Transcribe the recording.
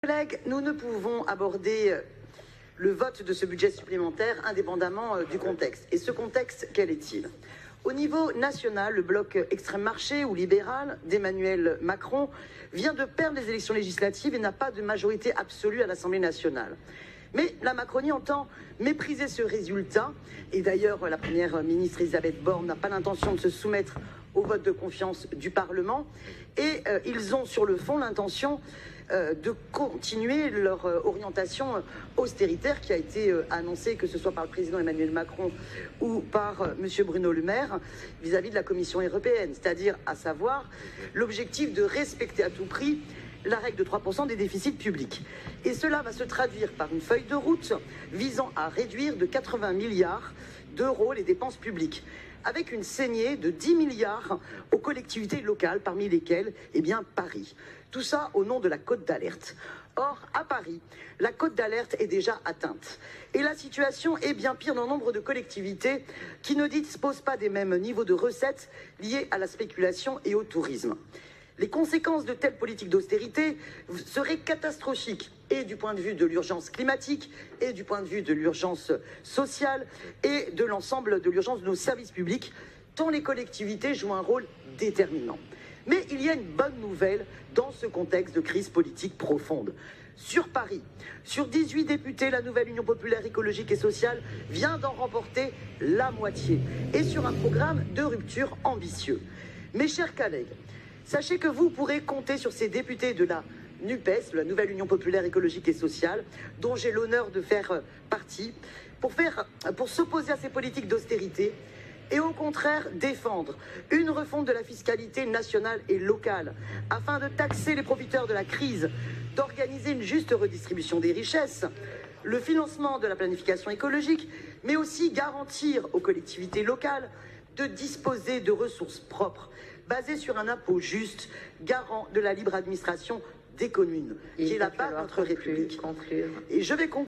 Collègues, nous ne pouvons aborder le vote de ce budget supplémentaire indépendamment du contexte. Et ce contexte, quel est-il? Au niveau national, le bloc extrême marché ou libéral d'Emmanuel Macron vient de perdre les élections législatives et n'a pas de majorité absolue à l'Assemblée nationale. Mais la Macronie entend mépriser ce résultat. Et d'ailleurs, la première ministre Elisabeth Borne n'a pas l'intention de se soumettre au vote de confiance du Parlement. Et ils ont sur le fond l'intention de continuer leur orientation austéritaire qui a été annoncée, que ce soit par le président Emmanuel Macron ou par M. Bruno Le Maire, vis-à-vis de la Commission européenne. C'est-à-dire, à savoir, l'objectif de respecter à tout prix la règle de 3% des déficits publics. Et cela va se traduire par une feuille de route visant à réduire de 80 milliards d'euros les dépenses publiques, avec une saignée de 10 milliards aux collectivités locales, parmi lesquelles, Paris. Tout ça au nom de la cote d'alerte. Or, à Paris, la cote d'alerte est déjà atteinte. Et la situation est bien pire dans nombre de collectivités qui ne disposent pas des mêmes niveaux de recettes liés à la spéculation et au tourisme. Les conséquences de telles politiques d'austérité seraient catastrophiques, et du point de vue de l'urgence climatique, et du point de vue de l'urgence sociale, et de l'ensemble de l'urgence de nos services publics, tant les collectivités jouent un rôle déterminant. Mais il y a une bonne nouvelle dans ce contexte de crise politique profonde. Sur Paris, sur 18 députés, la nouvelle Union populaire écologique et sociale vient d'en remporter la moitié, et sur un programme de rupture ambitieux. Mes chers collègues, sachez que vous pourrez compter sur ces députés de la NUPES, la nouvelle Union populaire écologique et sociale, dont j'ai l'honneur de faire partie, pour s'opposer à ces politiques d'austérité et au contraire défendre une refonte de la fiscalité nationale et locale afin de taxer les profiteurs de la crise, d'organiser une juste redistribution des richesses, le financement de la planification écologique, mais aussi garantir aux collectivités locales de disposer de ressources propres, basées sur un impôt juste, garant de la libre administration des communes, qui est la base de notre République. Et je vais conclure.